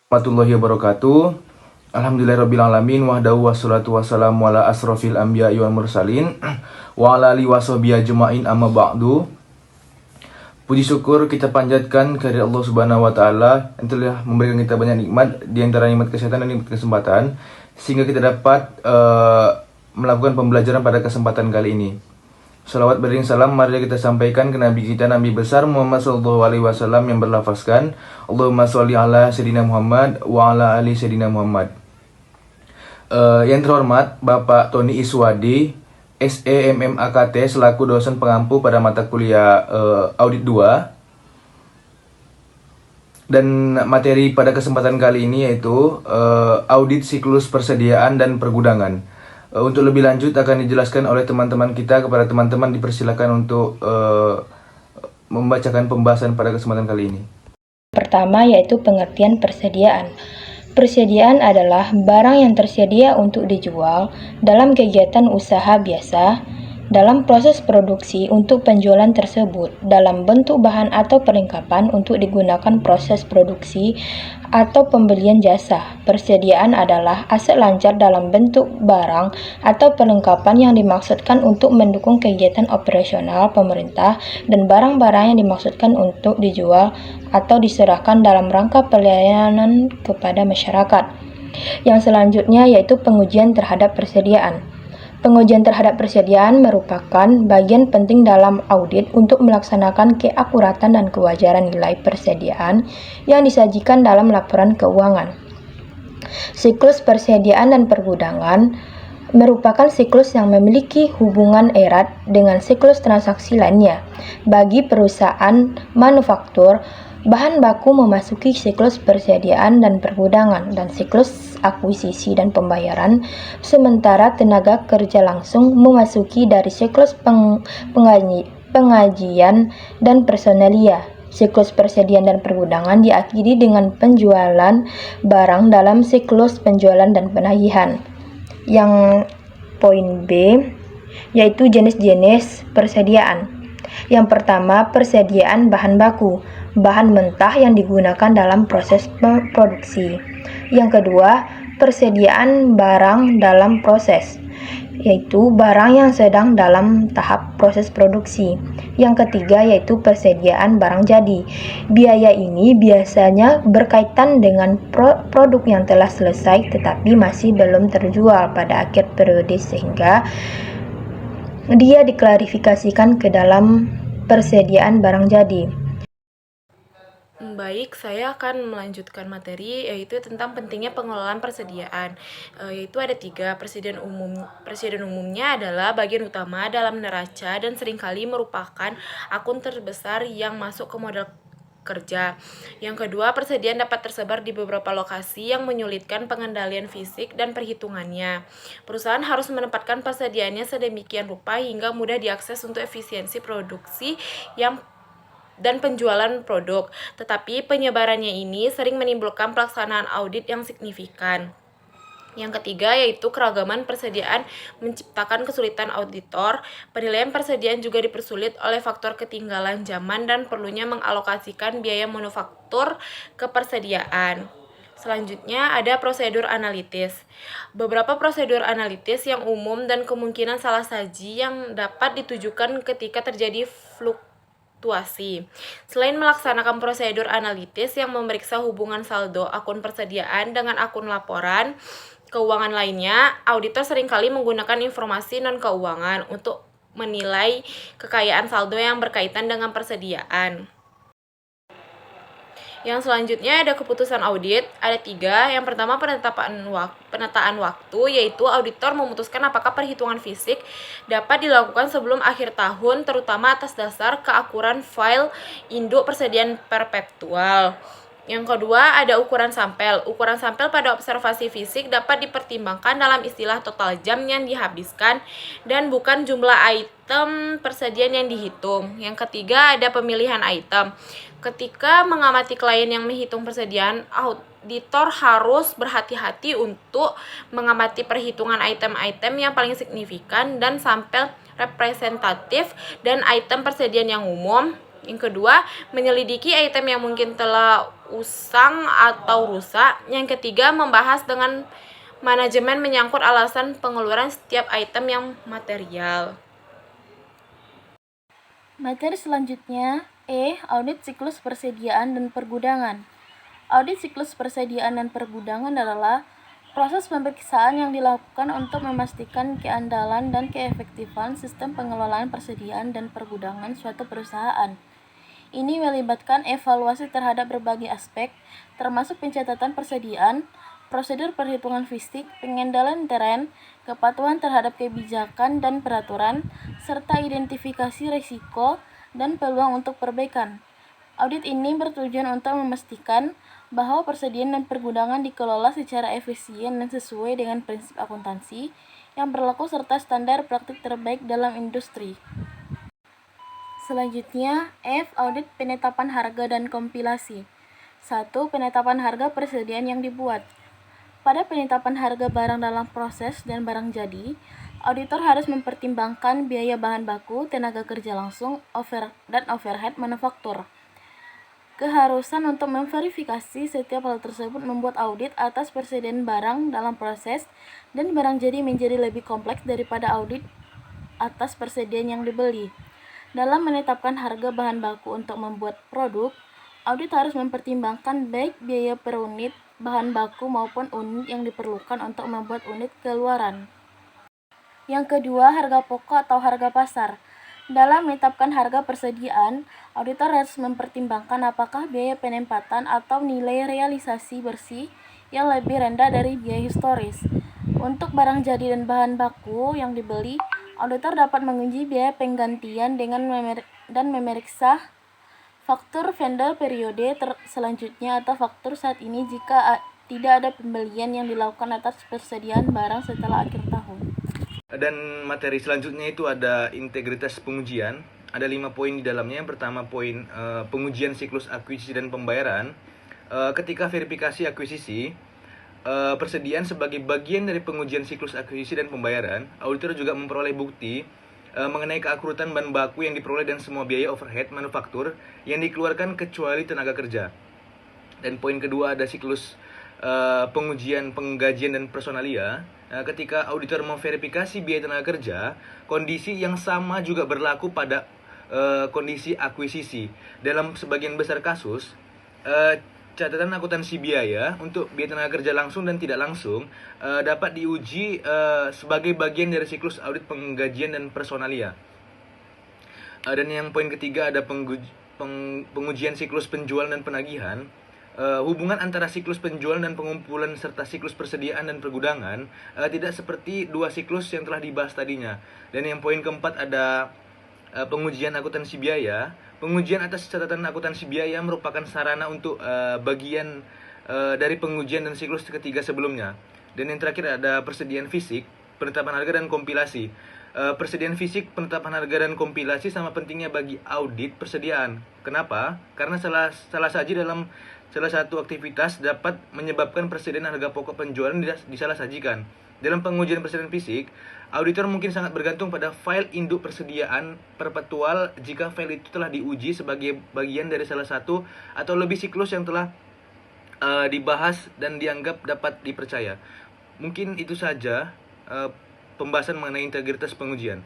Warahmatullahi wabarakatuh. Alhamdulillahirrabbilalamin. Wahdahu wassalatu wassalamu ala asrofil anbiya'i wal mursalin wa ala alihi washabihi ajma'in amma ba'du. Puji syukur kita panjatkan kepada Allah Subhanahu wa taala yang telah memberikan kita banyak nikmat, di antara nikmat kesehatan dan nikmat kesempatan, sehingga kita dapat melakukan pembelajaran pada kesempatan kali ini. Salawat beriring salam mari kita sampaikan ke Nabi kita, Nabi besar Muhammad SAW, yang berlafazkan Allahumma sholli ala Sayyidina Muhammad wa ala ali Sayyidina Muhammad. Yang terhormat Bapak Tony Iswadi, SEMMAKT, selaku dosen pengampu pada mata kuliah Audit 2. Dan materi pada kesempatan kali ini yaitu audit siklus persediaan dan pergudangan. Untuk lebih lanjut akan dijelaskan oleh teman-teman kita. Kepada teman-teman dipersilakan untuk membacakan pembahasan pada kesempatan kali ini. Pertama yaitu pengertian persediaan. Persediaan adalah barang yang tersedia untuk dijual dalam kegiatan usaha biasa, dalam proses produksi untuk penjualan tersebut, dalam bentuk bahan atau perlengkapan untuk digunakan proses produksi atau pembelian jasa. Persediaan adalah aset lancar dalam bentuk barang atau perlengkapan yang dimaksudkan untuk mendukung kegiatan operasional pemerintah dan barang-barang yang dimaksudkan untuk dijual atau diserahkan dalam rangka pelayanan kepada masyarakat. Yang selanjutnya yaitu pengujian terhadap persediaan. Pengujian terhadap persediaan merupakan bagian penting dalam audit untuk melaksanakan keakuratan dan kewajaran nilai persediaan yang disajikan dalam laporan keuangan. Siklus persediaan dan pergudangan merupakan siklus yang memiliki hubungan erat dengan siklus transaksi lainnya. Bagi perusahaan manufaktur, bahan baku memasuki siklus persediaan dan pergudangan dan siklus akuisisi dan pembayaran, sementara tenaga kerja langsung memasuki dari siklus pengajian dan personelia. Siklus persediaan dan pergudangan diakhiri dengan penjualan barang dalam siklus penjualan dan penagihan. Yang poin B yaitu jenis-jenis persediaan. Yang pertama, persediaan bahan baku, bahan mentah yang digunakan dalam proses produksi. Yang kedua, persediaan barang dalam proses, yaitu barang yang sedang dalam tahap proses produksi. Yang ketiga yaitu persediaan barang jadi. Biaya ini biasanya berkaitan dengan produk yang telah selesai tetapi masih belum terjual pada akhir periode, sehingga dia diklarifikasikan ke dalam persediaan barang jadi. Baik, saya akan melanjutkan materi yaitu tentang pentingnya pengelolaan persediaan. Yaitu ada 3. Persediaan umumnya adalah bagian utama dalam neraca dan seringkali merupakan akun terbesar yang masuk ke modal kerja. Yang kedua, persediaan dapat tersebar di beberapa lokasi yang menyulitkan pengendalian fisik dan perhitungannya. Perusahaan harus menempatkan persediaannya sedemikian rupa hingga mudah diakses untuk efisiensi produksi dan penjualan produk, tetapi penyebarannya ini sering menimbulkan pelaksanaan audit yang signifikan. Yang ketiga yaitu keragaman persediaan menciptakan kesulitan auditor. Penilaian persediaan juga dipersulit oleh faktor ketinggalan zaman dan perlunya mengalokasikan biaya manufaktur ke persediaan. Selanjutnya ada prosedur analitis. Beberapa prosedur analitis yang umum dan kemungkinan salah saji yang dapat ditujukan ketika terjadi fluktuasi. Selain melaksanakan prosedur analitis yang memeriksa hubungan saldo akun persediaan dengan akun laporan keuangan lainnya, auditor seringkali menggunakan informasi non-keuangan untuk menilai kekayaan saldo yang berkaitan dengan persediaan. Yang selanjutnya ada keputusan audit, ada 3. Yang pertama penataan waktu, yaitu auditor memutuskan apakah perhitungan fisik dapat dilakukan sebelum akhir tahun, terutama atas dasar keakuran file induk persediaan perpetual. Yang kedua ada ukuran sampel. Ukuran sampel pada observasi fisik dapat dipertimbangkan dalam istilah total jam yang dihabiskan dan bukan jumlah item persediaan yang dihitung. Yang ketiga ada pemilihan item. Ketika mengamati klien yang menghitung persediaan, auditor harus berhati-hati untuk mengamati perhitungan item-item yang paling signifikan dan sampel representatif dan item persediaan yang umum. Yang kedua, menyelidiki item yang mungkin telah usang atau rusak. Yang ketiga, membahas dengan manajemen menyangkut alasan pengeluaran setiap item yang material. Materi selanjutnya, audit siklus persediaan dan pergudangan. Audit siklus persediaan dan pergudangan adalah proses pemeriksaan yang dilakukan untuk memastikan keandalan dan keefektifan sistem pengelolaan persediaan dan pergudangan suatu perusahaan. Ini melibatkan evaluasi terhadap berbagai aspek, termasuk pencatatan persediaan, prosedur perhitungan fisik, pengendalian tren, kepatuhan terhadap kebijakan dan peraturan, serta identifikasi risiko dan peluang untuk perbaikan. Audit ini bertujuan untuk memastikan bahwa persediaan dan pergudangan dikelola secara efisien dan sesuai dengan prinsip akuntansi yang berlaku serta standar praktik terbaik dalam industri. Selanjutnya, audit penetapan harga dan kompilasi. 1. Penetapan harga persediaan yang dibuat. Pada penetapan harga barang dalam proses dan barang jadi, auditor harus mempertimbangkan biaya bahan baku, tenaga kerja langsung, dan overhead manufaktur. Keharusan untuk memverifikasi setiap hal tersebut membuat audit atas persediaan barang dalam proses dan barang jadi menjadi lebih kompleks daripada audit atas persediaan yang dibeli. Dalam menetapkan harga bahan baku untuk membuat produk, audit harus mempertimbangkan baik biaya per unit bahan baku maupun unit yang diperlukan untuk membuat unit keluaran. Yang kedua, harga pokok atau harga pasar. Dalam menetapkan harga persediaan, auditor harus mempertimbangkan apakah biaya penempatan atau nilai realisasi bersih yang lebih rendah dari biaya historis. Untuk barang jadi dan bahan baku yang dibeli, auditor dapat menguji biaya penggantian dengan memeriksa faktur vendor periode selanjutnya atau faktur saat ini jika tidak ada pembelian yang dilakukan atas persediaan barang setelah akhir tahun. Dan materi selanjutnya itu ada integritas pengujian. Ada 5 poin di dalamnya. Yang pertama poin pengujian siklus akuisisi dan pembayaran. Ketika verifikasi akuisisi, persediaan sebagai bagian dari pengujian siklus akuisisi dan pembayaran, auditor juga memperoleh bukti mengenai keakuratan bahan baku yang diperoleh dan semua biaya overhead manufaktur yang dikeluarkan kecuali tenaga kerja. Dan poin kedua ada siklus pengujian penggajian dan personalia. Ketika auditor memverifikasi biaya tenaga kerja, kondisi yang sama juga berlaku pada kondisi akuisisi. Dalam sebagian besar kasus, catatan akuntansi biaya untuk biaya tenaga kerja langsung dan tidak langsung dapat diuji sebagai bagian dari siklus audit penggajian dan personalia. Dan yang poin ketiga ada pengujian siklus penjualan dan penagihan. Hubungan antara siklus penjualan dan pengumpulan serta siklus persediaan dan pergudangan tidak seperti dua siklus yang telah dibahas tadinya. Dan yang poin keempat ada pengujian akuntansi biaya. Pengujian atas catatan akuntansi biaya merupakan sarana untuk bagian dari pengujian dan siklus ketiga sebelumnya. Dan yang terakhir ada persediaan fisik, penetapan harga dan kompilasi. Persediaan fisik, penetapan harga dan kompilasi sama pentingnya bagi audit persediaan. Kenapa? Karena salah saji dalam salah satu aktivitas dapat menyebabkan persediaan harga pokok penjualan disalah-sajikan. Dalam pengujian persediaan fisik, auditor mungkin sangat bergantung pada file induk persediaan perpetual jika file itu telah diuji sebagai bagian dari salah satu atau lebih siklus yang telah dibahas dan dianggap dapat dipercaya. Mungkin itu saja pembahasan mengenai integritas pengujian.